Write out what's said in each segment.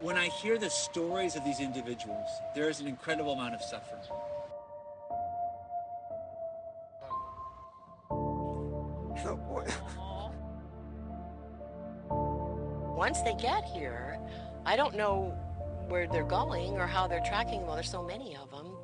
When I hear the stories of these individuals, there is an incredible amount of suffering. Once they get here, I don't know where they're going or how they're tracking them. Well, there's so many of them.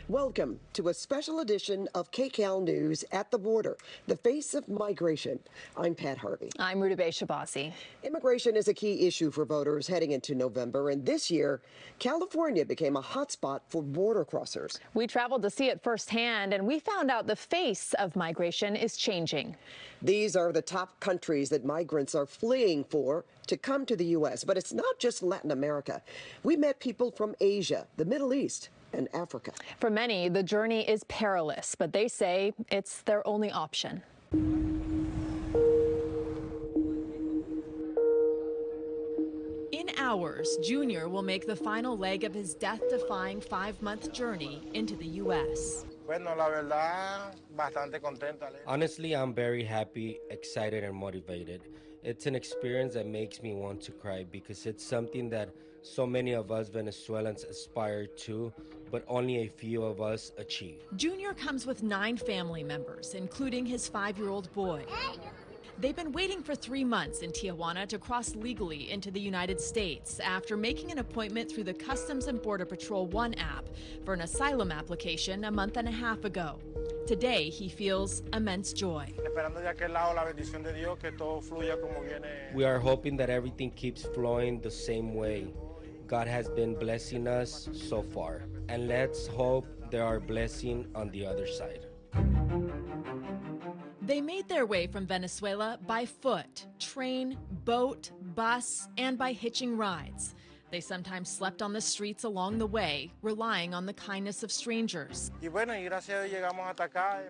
Welcome to a special edition of KCAL News at the Border, the face of migration. I'm Pat Harvey. I'm Rudabeh Shabasi. Immigration is a key issue for voters heading into November, and this year, California became a hotspot for border crossers. We traveled to see it firsthand, and we found out the face of migration is changing. These are the top countries that migrants are fleeing for to come to the U.S., but it's not just Latin America. We met people from Asia, the Middle East, and Africa. For many, the journey is perilous, but they say it's their only option. In hours, Junior will make the final leg of his death-defying 5-month journey into the U.S. Honestly, I'm very happy, excited, and motivated. It's an experience that makes me want to cry because it's something that so many of us Venezuelans aspire to, but only a few of us achieve. Junior comes with 9 family members, including his 5-year-old boy. They've been waiting for 3 months in Tijuana to cross legally into the United States after making an appointment through the Customs and Border Patrol One app for an asylum application a month and a half ago. Today, he feels immense joy. We are hoping that everything keeps flowing the same way. God has been blessing us so far, and let's hope there are blessings on the other side. They made their way from Venezuela by foot, train, boat, bus, and by hitching rides. They sometimes slept on the streets along the way, relying on the kindness of strangers.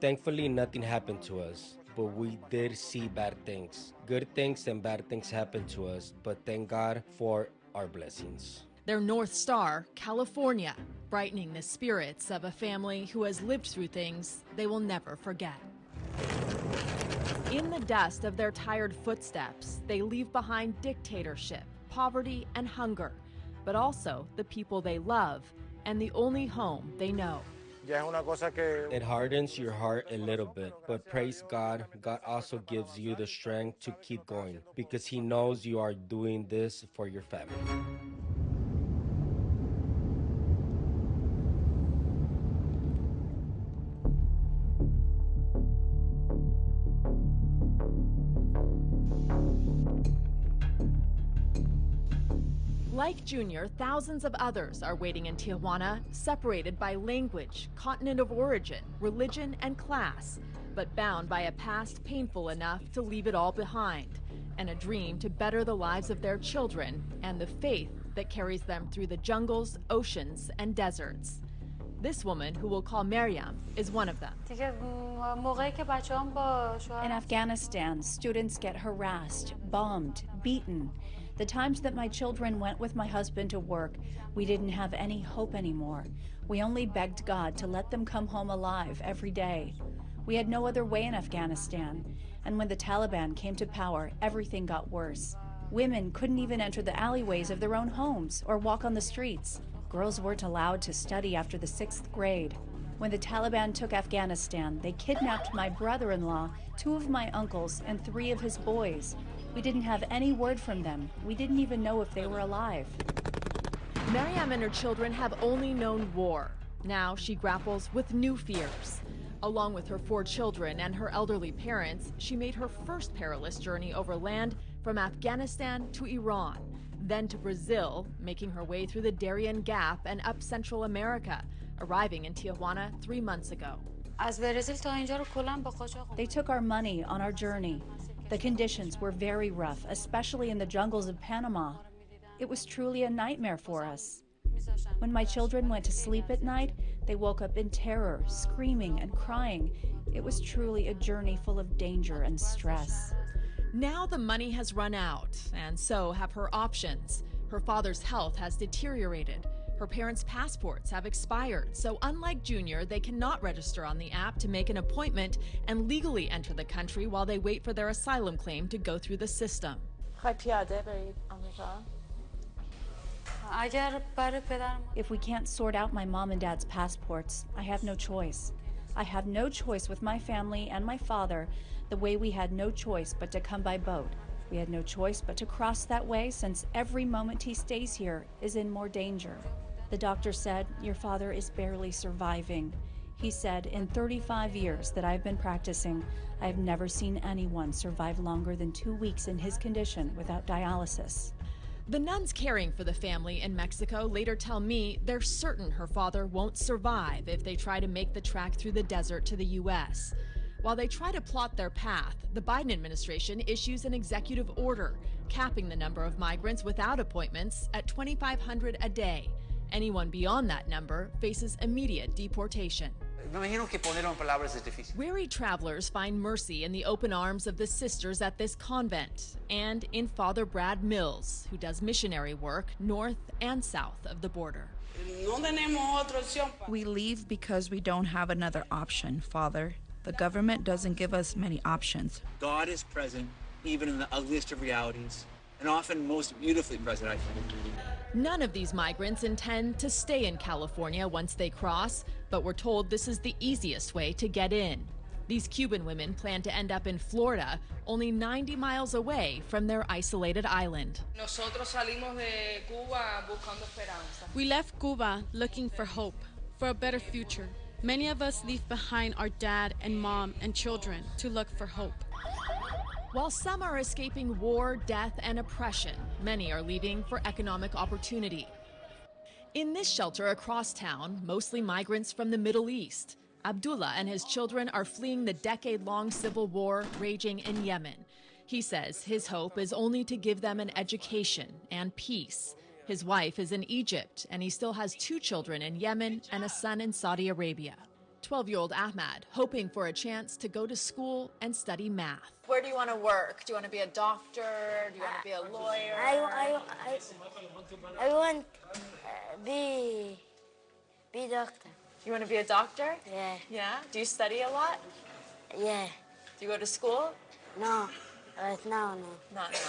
Thankfully, nothing happened to us, but we did see bad things. Good things and bad things happened to us, but thank God for our blessings. Their North Star, California, brightening the spirits of a family who has lived through things they will never forget. In the dust of their tired footsteps, they leave behind dictatorship, poverty, and hunger, but also the people they love and the only home they know. It hardens your heart a little bit, but praise God, God also gives you the strength to keep going because He knows you are doing this for your family. Like Junior, thousands of others are waiting in Tijuana, separated by language, continent of origin, religion, and class, but bound by a past painful enough to leave it all behind, and a dream to better the lives of their children and the faith that carries them through the jungles, oceans, and deserts. This woman, who we'll call Maryam, is one of them. In Afghanistan, students get harassed, bombed, beaten. The times that my children went with my husband to work, we didn't have any hope anymore. We only begged God to let them come home alive every day. We had no other way in Afghanistan. And when the Taliban came to power, everything got worse. Women couldn't even enter the alleyways of their own homes or walk on the streets. Girls weren't allowed to study after the 6th grade. When the Taliban took Afghanistan, they kidnapped my brother-in-law, 2 of my uncles, and 3 of his boys. We didn't have any word from them. We didn't even know if they were alive. Maryam and her children have only known war. Now she grapples with new fears. Along with her 4 children and her elderly parents, she made her first perilous journey over land from Afghanistan to Iran, then to Brazil, making her way through the Darien Gap and up Central America, arriving in Tijuana 3 months ago. They took our money on our journey. The conditions were very rough, especially in the jungles of Panama. It was truly a nightmare for us. When my children went to sleep at night, they woke up in terror, screaming and crying. It was truly a journey full of danger and stress. Now the money has run out, and so have her options. Her father's health has deteriorated. Her parents' passports have expired, so unlike Junior, they cannot register on the app to make an appointment and legally enter the country while they wait for their asylum claim to go through the system. If we can't sort out my mom and dad's passports, I have no choice. I have no choice with my family and my father, the way we had no choice but to come by boat. We had no choice but to cross that way since every moment he stays here is in more danger. The doctor said, "Your father is barely surviving." He said, "In 35 years that I've been practicing, I have never seen anyone survive longer than 2 weeks in his condition without dialysis." The nuns caring for the family in Mexico later tell me they're certain her father won't survive if they try to make the trek through the desert to the U.S. While they try to plot their path, the Biden administration issues an executive order capping the number of migrants without appointments at 2,500 a day. Anyone beyond that number faces immediate deportation. Weary travelers find mercy in the open arms of the sisters at this convent and in Father Brad Mills, who does missionary work north and south of the border. We leave because we don't have another option, Father. The government doesn't give us many options. God is present even in the ugliest of realities, and often most beautifully present, I think. None of these migrants intend to stay in California once they cross, but we're told this is the easiest way to get in. These Cuban women plan to end up in Florida, only 90 miles away from their isolated island. We left Cuba looking for hope, for a better future. Many of us leave behind our dad and mom and children to look for hope. While some are escaping war, death, and oppression, many are leaving for economic opportunity. In this shelter across town, mostly migrants from the Middle East, Abdullah and his children are fleeing the decade-long civil war raging in Yemen. He says his hope is only to give them an education and peace. His wife is in Egypt, and he still has 2 children in Yemen and a son in Saudi Arabia. 12-year-old Ahmad, hoping for a chance to go to school and study math. Where do you want to work? Do you want to be a doctor? Do you want to be a lawyer? I want be doctor. You want to be a doctor? Yeah. Yeah? Do you study a lot? Yeah. Do you go to school? No. Right now, no. Not now.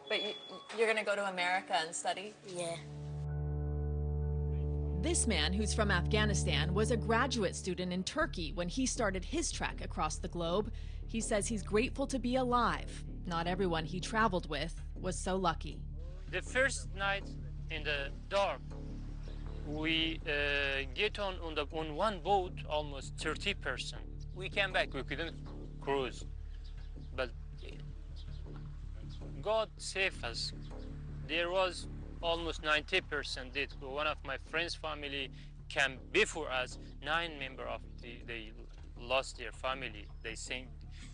But you're going to go to America and study? Yeah. This man, who's from Afghanistan, was a graduate student in Turkey when he started his trek across the globe. He says he's grateful to be alive. Not everyone he traveled with was so lucky. The first night in the dark, we get on one boat, almost 30 person. We came back, we couldn't cruise. But God saved us. There was almost 90% dead. One of my friend's family came before us. 9 members of they lost their family. They sank.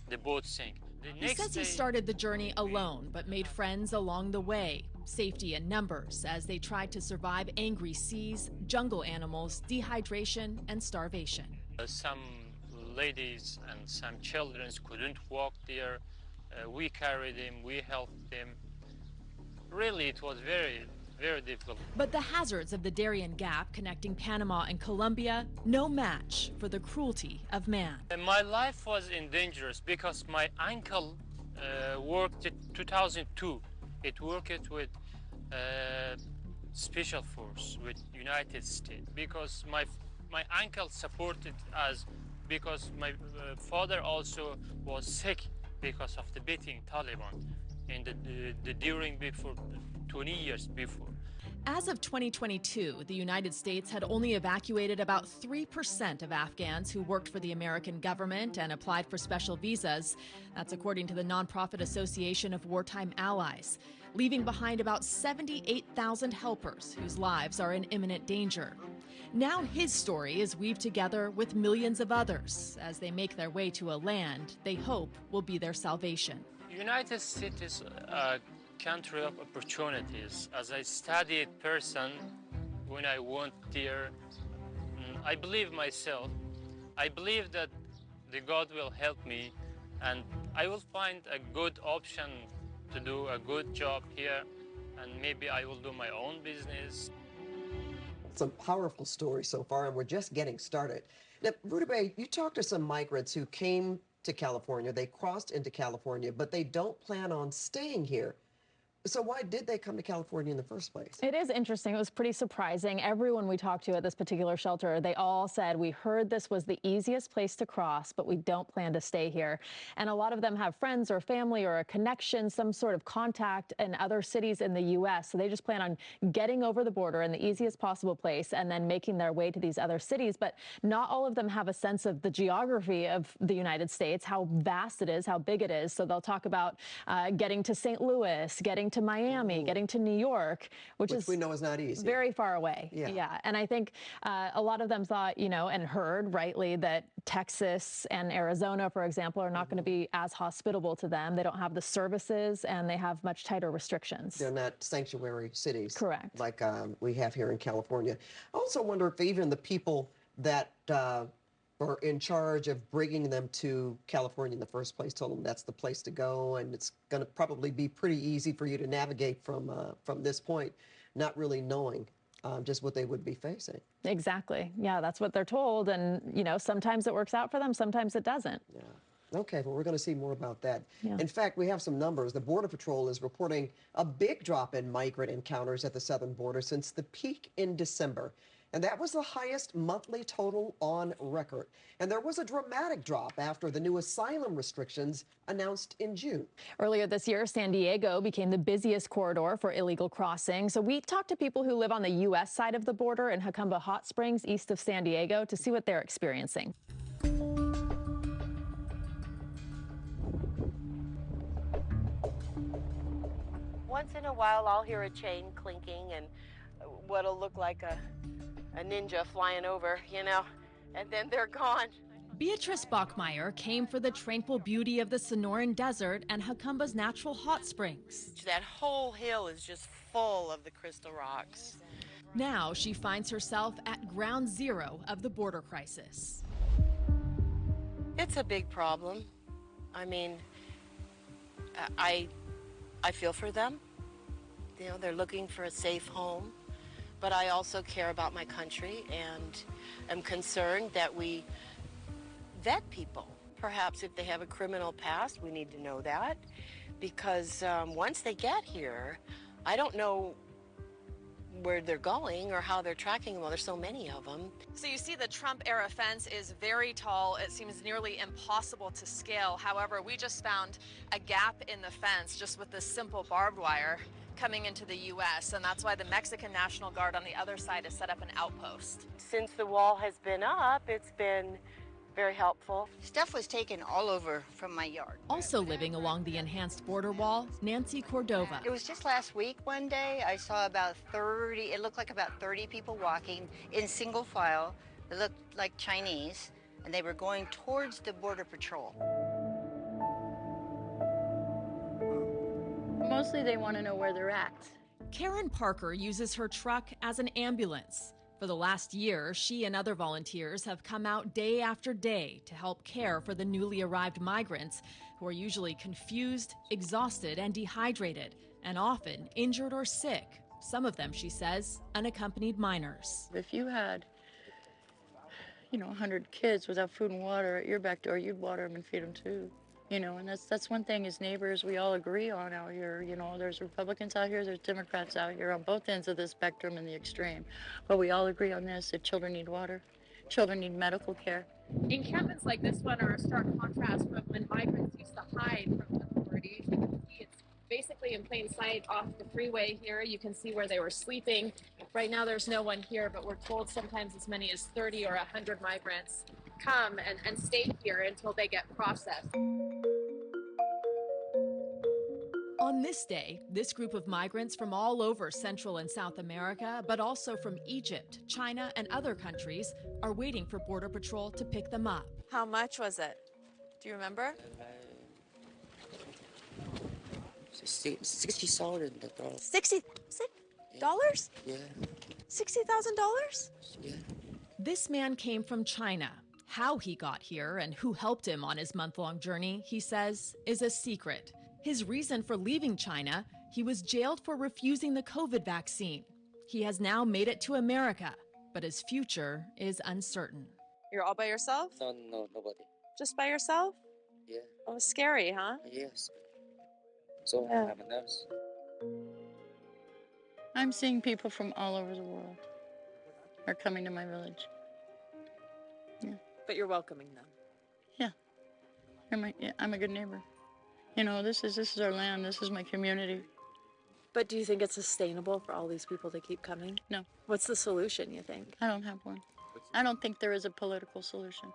The boat sank. He says he started the journey alone, but made friends along the way. Safety in numbers as they tried to survive angry seas, jungle animals, dehydration, and starvation. Some ladies and some children couldn't walk there. We carried them, we helped them. Really, it was very, very difficult. But the hazards of the Darien Gap connecting Panama and Colombia, no match for the cruelty of man. My life was in danger because my uncle worked in 2002. It worked with Special Force, with United States, because my uncle supported us because my father also was sick because of the beating Taliban in the during before 20 years before. As of 2022, the United States had only evacuated about 3% of Afghans who worked for the American government and applied for special visas. That's according to the nonprofit Association of Wartime Allies, leaving behind about 78,000 helpers whose lives are in imminent danger. Now his story is weaved together with millions of others as they make their way to a land they hope will be their salvation. United States is a country of opportunities. As I studied person, when I went there, I believe myself. I believe that the God will help me and I will find a good option to do a good job here, and maybe I will do my own business. Some powerful stories so far, and we're just getting started. Now, Rudabeh, you talked to some migrants who came to California. They crossed into California, but they don't plan on staying here. So why did they come to California in the first place? It is interesting. It was pretty surprising. Everyone we talked to at this particular shelter, they all said, we heard this was the easiest place to cross, but we don't plan to stay here. And a lot of them have friends or family or a connection, some sort of contact in other cities in the U.S. So they just plan on getting over the border in the easiest possible place and then making their way to these other cities. But not all of them have a sense of the geography of the United States, how vast it is, how big it is. So they'll talk about getting to St. Louis, getting to Miami, getting to New York, which is we know is not easy. Very far away. Yeah. And I think a lot of them thought, you know, and heard rightly that Texas and Arizona, for example, are not going to be as hospitable to them. They don't have the services and they have much tighter restrictions. They're not sanctuary cities. Correct. Like we have here in California. I also wonder if even the people that are in charge of bringing them to California in the first place told them that's the place to go, and it's going to probably be pretty easy for you to navigate from this point, not really knowing just what they would be facing. Exactly. Yeah, that's what they're told. And, you know, sometimes it works out for them, sometimes it doesn't. Yeah. Okay, well, we're going to see more about that. Yeah. In fact, we have some numbers. The Border Patrol is reporting a big drop in migrant encounters at the southern border since the peak in December. And that was the highest monthly total on record. And there was a dramatic drop after the new asylum restrictions announced in June. Earlier this year, San Diego became the busiest corridor for illegal crossing. So we talked to people who live on the U.S. side of the border in Jacumba Hot Springs, east of San Diego, to see what they're experiencing. Once in a while, I'll hear a chain clinking and what'll look like a ninja flying over, you know, and then they're gone. Beatrice Bachmeyer came for the tranquil beauty of the Sonoran Desert and Jacumba's natural hot springs. That whole hill is just full of the crystal rocks. Now she finds herself at ground zero of the border crisis. It's a big problem. I mean, I feel for them. You know, they're looking for a safe home. But I also care about my country and am concerned that we vet people. Perhaps if they have a criminal past, we need to know that. Because once they get here, I don't know where they're going or how they're tracking them. Well, there's so many of them. So you see the Trump-era fence is very tall. It seems nearly impossible to scale. However, we just found a gap in the fence just with this simple barbed wire coming into the U.S., and that's why the Mexican National Guard on the other side has set up an outpost. Since the wall has been up, it's been very helpful. Stuff was taken all over from my yard. Also living along the enhanced border wall, Nancy Cordova. It was just last week one day, I saw about 30, it looked like about 30 people walking in single file. They looked like Chinese, and they were going towards the Border Patrol. Mostly they want to know where they're at. Karen Parker uses her truck as an ambulance. For the last year, she and other volunteers have come out day after day to help care for the newly arrived migrants who are usually confused, exhausted, and dehydrated, and often injured or sick. Some of them, she says, unaccompanied minors. If you had, 100 kids without food and water at your back door, you'd water them and feed them too. And that's one thing as neighbors we all agree on out here. There's Republicans out here, there's Democrats out here on both ends of the spectrum and the extreme. But we all agree on this, that children need water, children need medical care. Encampments like this one are a stark contrast from when migrants used to hide from authorities. You can see it's basically in plain sight off the freeway here. You can see where they were sleeping. Right now there's no one here, but we're told sometimes as many as 30 or 100 migrants come and stay here until they get processed. On this day, this group of migrants from all over Central and South America, but also from Egypt, China, and other countries, are waiting for Border Patrol to pick them up. How much was it? Do you remember? 60 solid. $60,000? Yeah. $60,000? Yeah. This man came from China. How he got here and who helped him on his month-long journey, he says, is a secret. His reason for leaving China, he was jailed for refusing the COVID vaccine. He has now made it to America, but his future is uncertain. You're all by yourself? No, nobody. Just by yourself? Yeah. Oh, scary, huh? Yes. So Yeah. I'm a nurse. I'm seeing people from all over the world are coming to my village. Yeah. But you're welcoming them. Yeah. I'm a good neighbor. You know, this is our land. This is my community. But do you think it's sustainable for all these people to keep coming? No. What's the solution, you think? I don't have one. I don't think there is a political solution.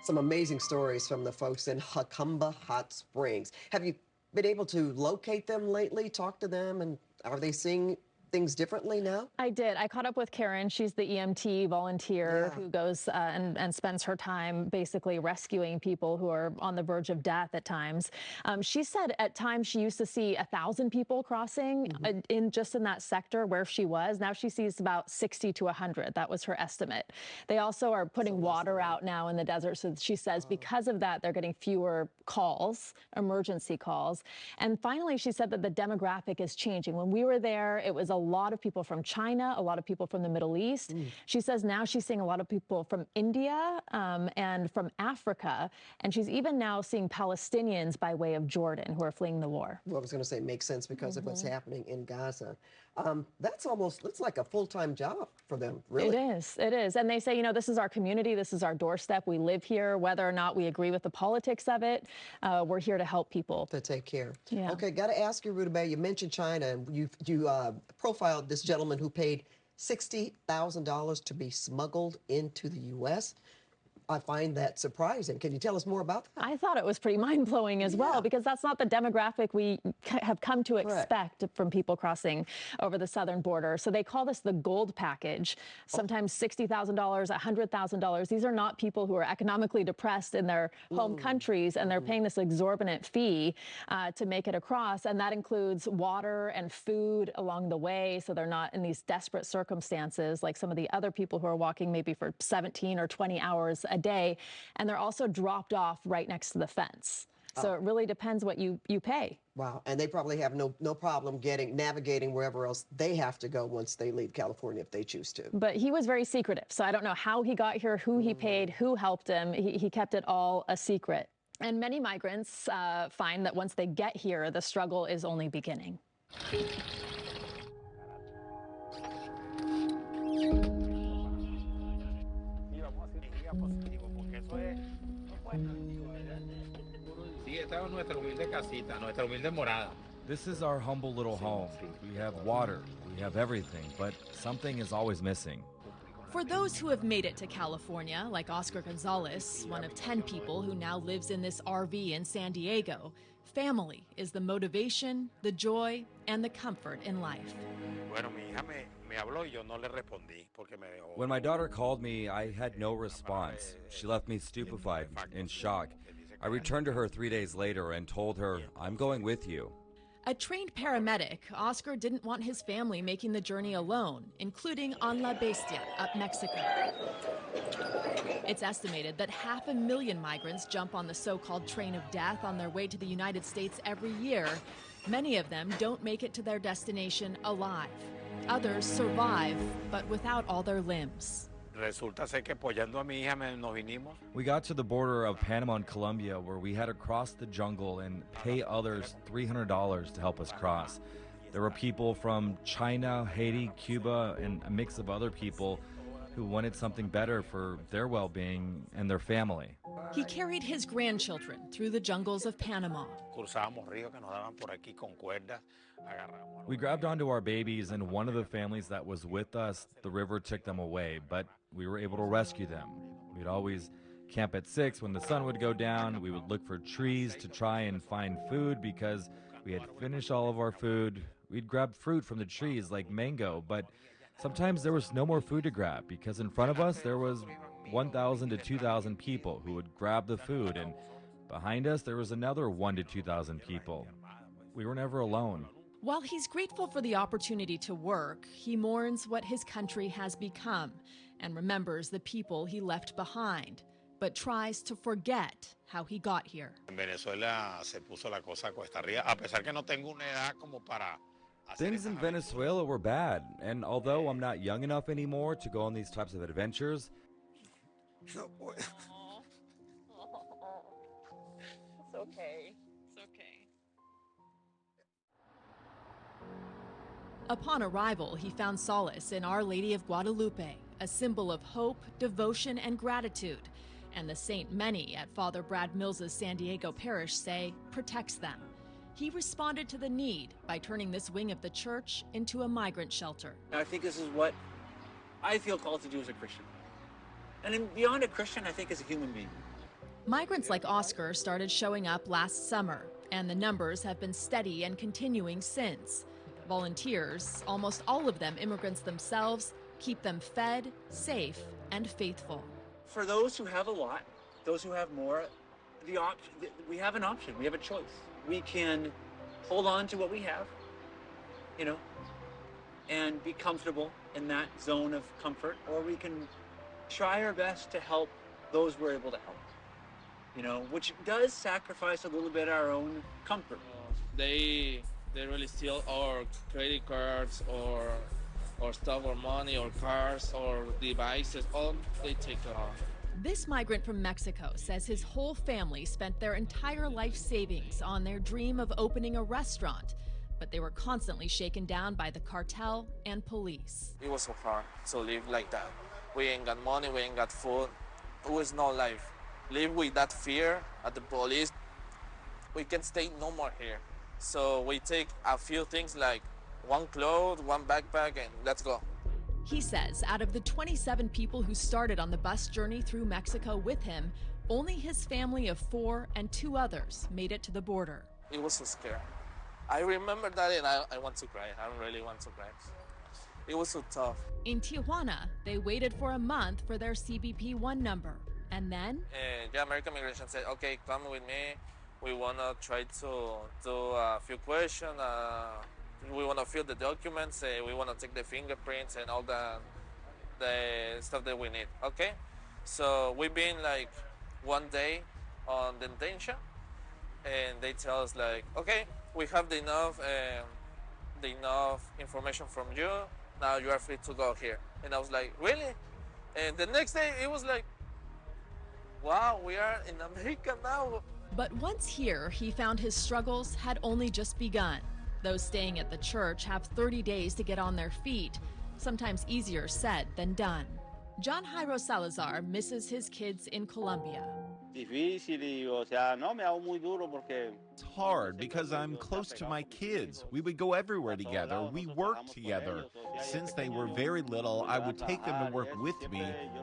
Some amazing stories from the folks in Jacumba Hot Springs. Have you been able to locate them lately, talk to them, and are they seeing things differently now? I did. I caught up with Karen. She's the EMT volunteer who goes and spends her time basically rescuing people who are on the verge of death at times. She said at times she used to see 1,000 people crossing in that sector where she was. Now she sees about 60 to 100. That was her estimate. They also are putting water out now in the desert. So she says because of that, they're getting fewer calls, emergency calls. And finally, she said that the demographic is changing. When we were there, it was a lot of people from China, a lot of people from the Middle East. She says now she's seeing a lot of people from India and from Africa. And she's even now seeing Palestinians by way of Jordan who are fleeing the war. Well, I was going to say makes sense because of what's happening in Gaza. It's like a full-time job for them, really. It is. And they say, you know, this is our community, this is our doorstep, we live here, whether or not we agree with the politics of it, we're here to help people. To take care. Yeah. Okay, got to ask you, Rudabeh, you mentioned China, and you profiled this gentleman who paid $60,000 to be smuggled into the U.S. I find that surprising. Can you tell us more about that? I thought it was pretty mind-blowing as well, because that's not the demographic we have come to expect from people crossing over the southern border. So they call this the gold package, sometimes $60,000, $100,000. These are not people who are economically depressed in their home countries, and they're paying this exorbitant fee to make it across. And that includes water and food along the way, so they're not in these desperate circumstances like some of the other people who are walking maybe for 17 or 20 hours a day, and they're also dropped off right next to the fence. So it really depends what you pay. Wow, and they probably have no problem navigating wherever else they have to go once they leave California if they choose to. But he was very secretive, so I don't know how he got here, who he paid, who helped him. He kept it all a secret. And many migrants find that once they get here, the struggle is only beginning. This is our humble little home. We have water, we have everything, but something is always missing. For those who have made it to California, like Oscar Gonzalez, one of 10 people who now lives in this RV in San Diego, family is the motivation, the joy, and the comfort in life. When my daughter called me, I had no response. She left me stupefied, in shock. I returned to her 3 days later and told her, I'm going with you. A trained paramedic, Oscar didn't want his family making the journey alone, including on La Bestia, up Mexico. It's estimated that 500,000 migrants jump on the so-called train of death on their way to the United States every year. Many of them don't make it to their destination alive. Others survive, but without all their limbs. We got to the border of Panama and Colombia, where we had to cross the jungle and pay others $300 to help us cross. There were people from China, Haiti, Cuba, and a mix of other people who wanted something better for their well-being and their family. He carried his grandchildren through the jungles of Panama. We grabbed onto our babies, and one of the families that was with us, the river took them away, but we were able to rescue them. We'd always camp at 6 when the sun would go down. We would look for trees to try and find food because we had finished all of our food. We'd grab fruit from the trees like mango, but sometimes there was no more food to grab because in front of us there was 1,000 to 2,000 people who would grab the food, and behind us there was another 1,000 to 2,000 people. We were never alone. While he's grateful for the opportunity to work, he mourns what his country has become and remembers the people he left behind. but tries to forget how he got here. En Venezuela se puso la cosa cuesta arriba, a pesar que no tengo una edad como para. Things in Venezuela were bad, and although I'm not young enough anymore to go on these types of adventures, It's okay. It's okay. Upon arrival, he found solace in Our Lady of Guadalupe, a symbol of hope, devotion, and gratitude, and the saint many at Father Brad Mills's San Diego parish say protects them. He responded to the need by turning this wing of the church into a migrant shelter. I think this is what I feel called to do as a Christian. And then beyond a Christian, I think as a human being. Migrants like Oscar started showing up last summer, and the numbers have been steady and continuing since. Volunteers, almost all of them immigrants themselves, keep them fed, safe, and faithful. For those who have a lot, those who have more, we have an option, we have a choice. We can hold on to what we have, you know, and be comfortable in that zone of comfort, or we can try our best to help those we're able to help, you know, which does sacrifice a little bit our own comfort. They really steal our credit cards or stuff or money or cars or devices, all they take it off. This migrant from Mexico says his whole family spent their entire life savings on their dream of opening a restaurant, but they were constantly shaken down by the cartel and police. It was so hard to live like that. We ain't got money, we ain't got food. It was no life. Live with that fear at the police. We can stay no more here. So we take a few things like one clothes, one backpack, and let's go. He says out of the 27 people who started on the bus journey through Mexico with him, only his family of 4 and 2 others made it to the border. It was so scary. I remember that and I want to cry. I really want to cry. It was so tough. In Tijuana, they waited for a month for their CBP-1 number. And then? American Immigration said, okay, come with me. We want to try to do a few questions. We want to fill the documents. We want to take the fingerprints and all the stuff that we need. Okay? So we've been like 1 day on detention. And they tell us like, okay, we have the enough information from you. Now you are free to go here. And I was like, really? And the next day it was like, wow, we are in America now. But once here, he found his struggles had only just begun. Those staying at the church have 30 days to get on their feet, sometimes easier said than done. John Jairo Salazar misses his kids in Colombia. It's hard because I'm close to my kids. We would go everywhere together. We worked together. Since they were very little, I would take them to work with me.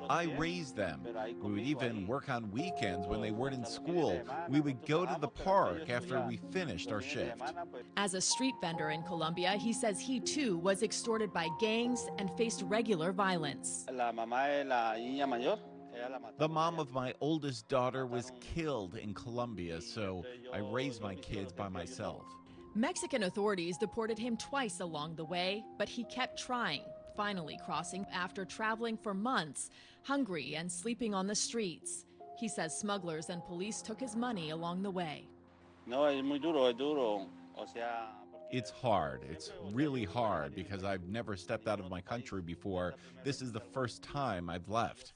I raised them. We would even work on weekends when they weren't in school. We would go to the park after we finished our shift. As a street vendor in Colombia, he says he too was extorted by gangs and faced regular violence. The mom of my oldest daughter was killed in Colombia, so I raised my kids by myself. Mexican authorities deported him twice along the way, but he kept trying, finally crossing after traveling for months, hungry and sleeping on the streets. He says smugglers and police took his money along the way. It's hard. It's really hard because I've never stepped out of my country before. This is the first time I've left.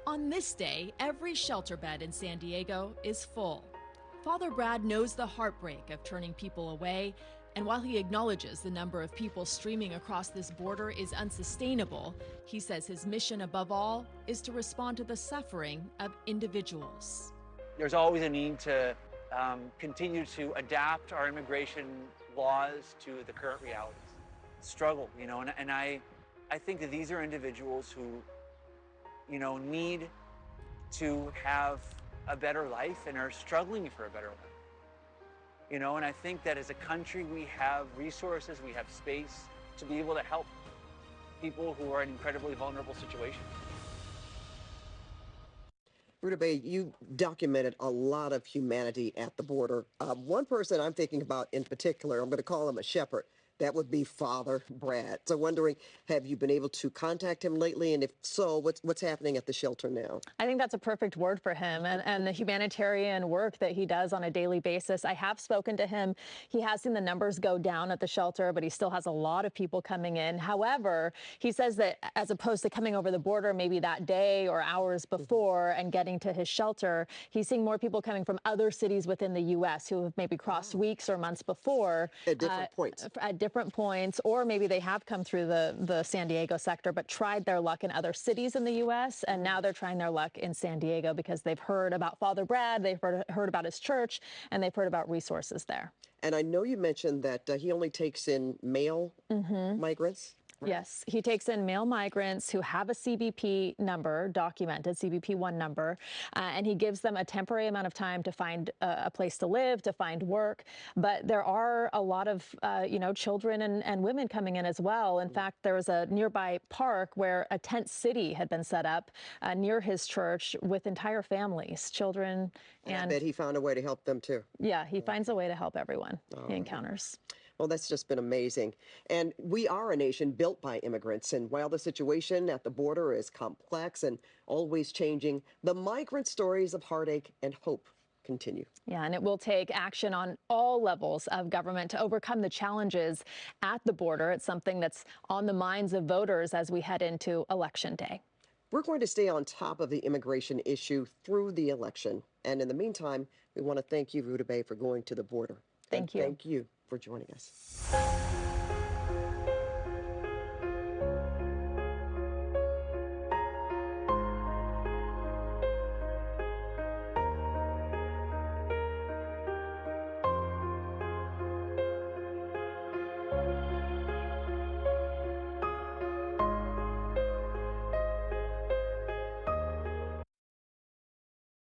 On this day, every shelter bed in San Diego is full. Father Brad knows the heartbreak of turning people away, and while he acknowledges the number of people streaming across this border is unsustainable, he says his mission above all is to respond to the suffering of individuals. There's always a need to continue to adapt our immigration laws to the current realities. Struggle, you know, and I think that these are individuals who, you know, need to have a better life and are struggling for a better life. You know, and I think that as a country, we have resources, we have space to be able to help people who are in incredibly vulnerable situations. Ruta Bay, you documented a lot of humanity at the border. One person I'm thinking about in particular, I'm going to call him a shepherd, That would be Father Brad. So wondering, have you been able to contact him lately? And if so, what's happening at the shelter now? I think that's a perfect word for him and the humanitarian work that he does on a daily basis. I have spoken to him. He has seen the numbers go down at the shelter, but he still has a lot of people coming in. However, he says that as opposed to coming over the border maybe that day or hours before and getting to his shelter, he's seeing more people coming from other cities within the U.S. who have maybe crossed weeks or months before. At different points. At different points, or maybe they have come through the San Diego sector but tried their luck in other cities in the U.S. and now they're trying their luck in San Diego because they've heard about Father Brad, they've heard about his church, and they've heard about resources there. And I know you mentioned that he only takes in male migrants. Yes, he takes in male migrants who have a CBP number, documented CBP-1 number, and he gives them a temporary amount of time to find a place to live, to find work. But there are a lot of, children and women coming in as well. In fact, there was a nearby park where a tent city had been set up near his church with entire families, children. And I bet he found a way to help them too. Yeah, he finds a way to help everyone he encounters. Well, that's just been amazing. And we are a nation built by immigrants. And while the situation at the border is complex and always changing, the migrant stories of heartache and hope continue. Yeah, and it will take action on all levels of government to overcome the challenges at the border. It's something that's on the minds of voters as we head into Election Day. We're going to stay on top of the immigration issue through the election. And in the meantime, we want to thank you, Ruta Bay, for going to the border. Thank you. Thank you for joining us.